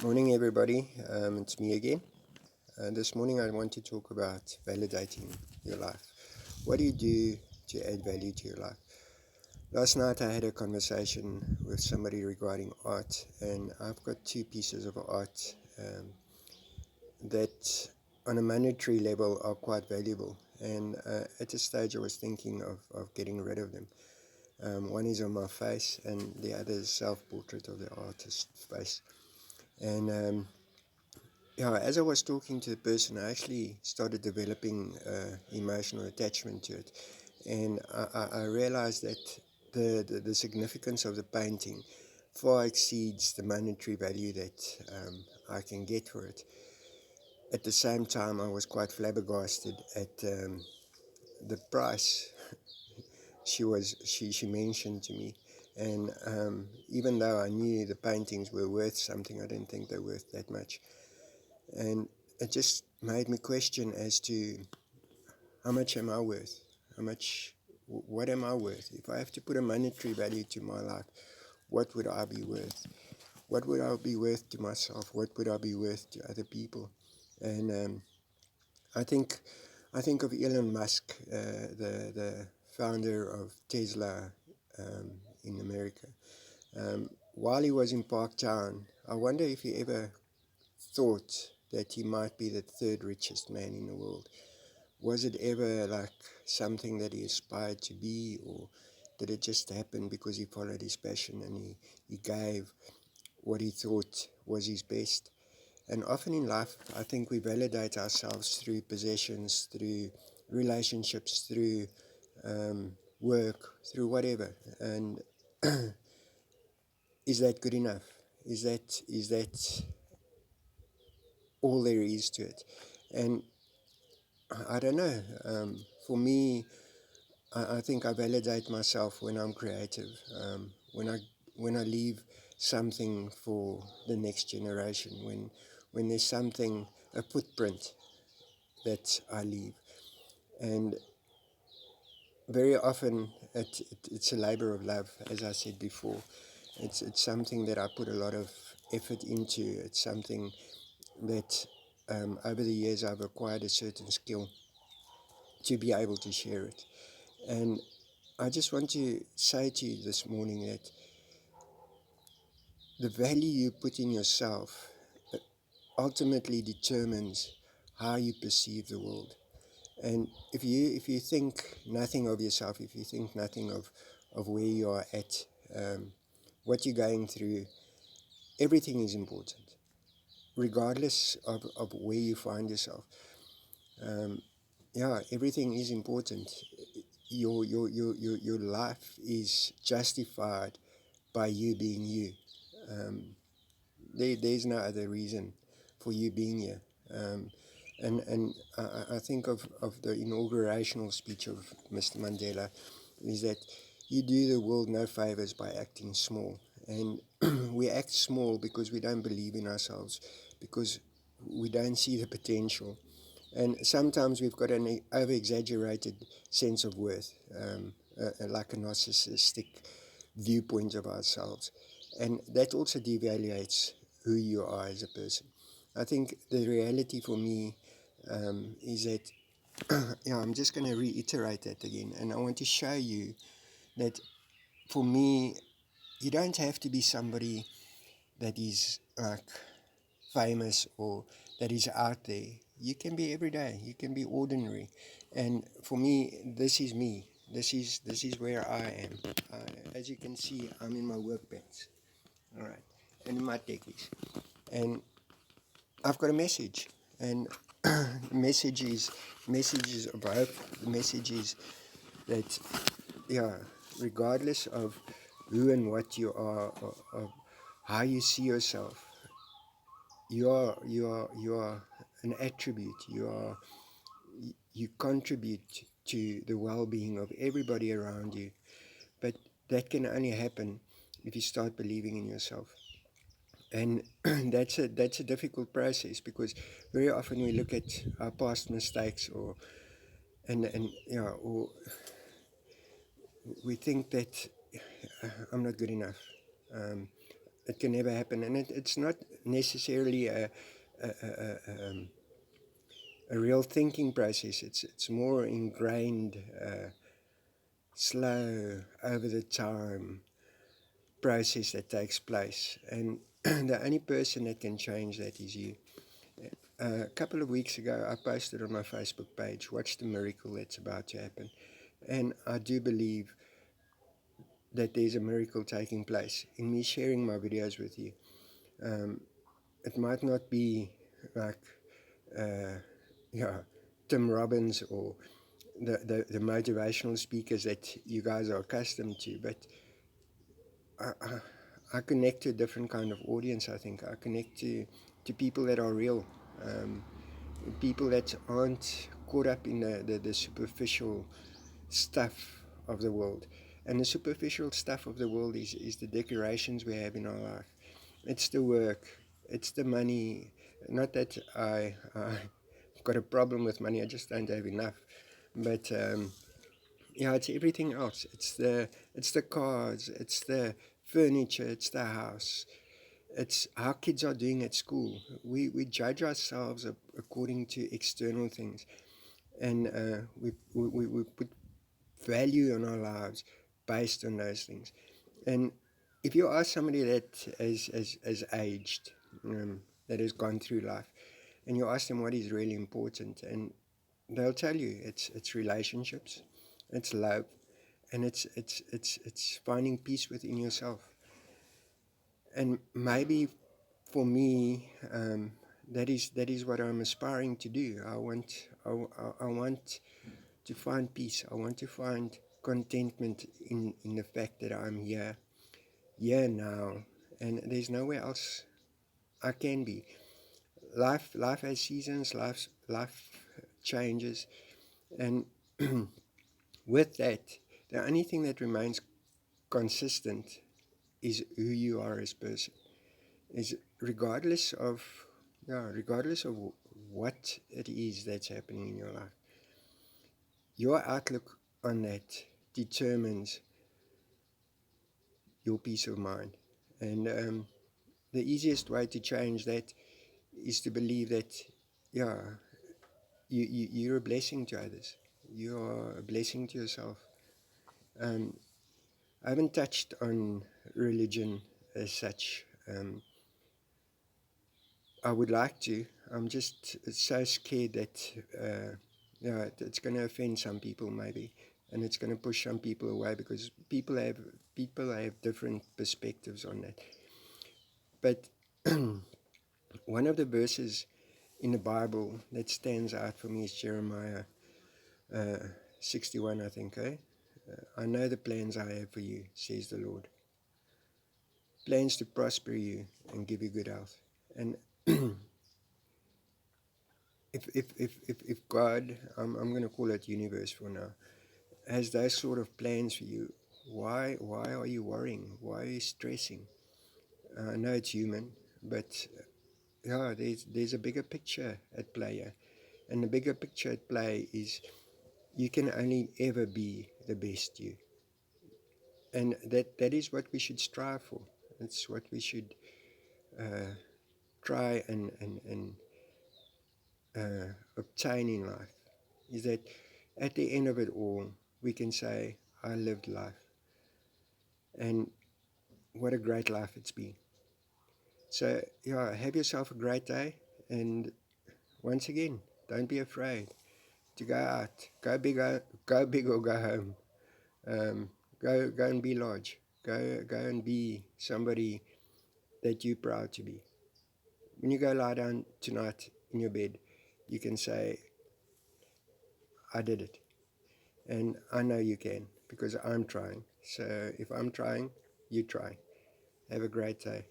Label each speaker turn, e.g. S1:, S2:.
S1: Morning, everybody. It's me again. This morning, I want to talk about validating your life. What do you do to add value to your life? Last night, I had a conversation with somebody regarding art, and I've got two pieces of art that, on a monetary level, are quite valuable. And at a stage, I was thinking of getting rid of them. One is on my face, and the other is self-portrait of the artist's face. And yeah, as I was talking to the person, I actually started developing emotional attachment to it, and I realized that the significance of the painting far exceeds the monetary value that I can get for it. At the same time, I was quite flabbergasted at the price she mentioned to me, and even though I knew the paintings were worth something, I didn't think they were worth that much. And it just made me question as to how much am I worth? How much, what am I worth? If I have to put a monetary value to my life, what would I be worth? What would I be worth to myself? What would I be worth to other people? And I think, I think of Elon Musk, the founder of Tesla in America. While he was in Parktown, I wonder if he ever thought that he might be the third richest man in the world. Was it ever like something that he aspired to be, or did it just happen because he followed his passion and he gave what he thought was his best? And often in life, I think we validate ourselves through possessions, through relationships, through work, through whatever. And is that good enough? Is that all there is to it? And I don't know. For me, I think I validate myself when I'm creative, when I leave something for the next generation, when there's something, a footprint that I leave. And very often it's a labor of love, as I said before. It's something that I put a lot of effort into. It's something that over the years I've acquired a certain skill to be able to share it. And I just want to say to you this morning that the value you put in yourself ultimately determines how you perceive the world. And if you think nothing of yourself, if you think nothing of where you are at, what you're going through, everything is important, regardless of where you find yourself. Yeah, everything is important. Your life is justified by you being you. Um, there's no other reason for you being here. And I think of the inaugurational speech of Mr. Mandela is that you do the world no favors by acting small. And we act small because we don't believe in ourselves, because we don't see the potential. And sometimes we've got an over exaggerated sense of worth, like a narcissistic viewpoint of ourselves. And that also devaluates who you are as a person. I think the reality for me is that, yeah, I'm just going to reiterate that again. And I want to show you that for me, you don't have to be somebody that is like famous or that is out there. You can be everyday. You can be ordinary. And for me, this is me. This is where I am. As you can see, I'm in my work pants. All right, and in my techies, and I've got a message, and the messages of hope. The message is that, yeah, regardless of who and what you are, or of how you see yourself, you are an attribute. You contribute to the well-being of everybody around you, but that can only happen if you start believing in yourself. And that's a difficult process, because very often we look at our past mistakes, and yeah, or we think that I'm not good enough. it can never happen. And it's not necessarily a, a, a, um, a real thinking process. It's more ingrained, slow, over the time process that takes place. And the only person that can change that is you. A couple of weeks ago, I posted on my Facebook page, "Watch the miracle that's about to happen." And I do believe that there's a miracle taking place in me sharing my videos with you. Um, it might not be like, uh, yeah, Tim Robbins or the motivational speakers that you guys are accustomed to, but I connect to a different kind of audience. I think I connect to people that are real, um, people that aren't caught up in the superficial stuff of the world. And the superficial stuff of the world is the decorations we have in our life. It's the work, it's the money. Not that I've got a problem with money, I just don't have enough. But yeah, it's everything else. It's the cars, it's the furniture, it's the house. It's how kids are doing at school. We judge ourselves according to external things, and we put value on our lives based on those things. And if you ask somebody that has aged, that has gone through life, and you ask them what is really important, and they'll tell you it's relationships, it's love, and it's finding peace within yourself. And maybe for me, that is what I'm aspiring to do. I want to find peace. I want to find contentment in the fact that I'm here now, and there's nowhere else I can be. Life has seasons. Life changes, and with that, the only thing that remains consistent is who you are as a person. Is regardless of what it is that's happening in your life, your outlook on that determines your peace of mind. And the easiest way to change that is to believe that, yeah, you're a blessing to others. You are a blessing to yourself. Um, I haven't touched on religion as such. I would like to. I'm just so scared that, it's going to offend some people maybe, and it's going to push some people away because people have different perspectives on that. But one of the verses in the Bible that stands out for me is Jeremiah 61, I think. I know the plans I have for you, says the Lord. Plans to prosper you and give you good health. And if God, I'm going to call it universe for now, has those sort of plans for you, why are you worrying? Why are you stressing? I know it's human, but yeah, there's a bigger picture at play here. And the bigger picture at play is you can only ever be the best you. And that is what we should strive for. That's what we should try and obtain in life. Is that at the end of it all, we can say, I lived life. And what a great life it's been. So, yeah, have yourself a great day. And once again, don't be afraid to go out. Go big or go home. Go and be large. Go and be somebody that you're proud to be. When you go lie down tonight in your bed, you can say, I did it. And I know you can because I'm trying. So if I'm trying, you try. Have a great day.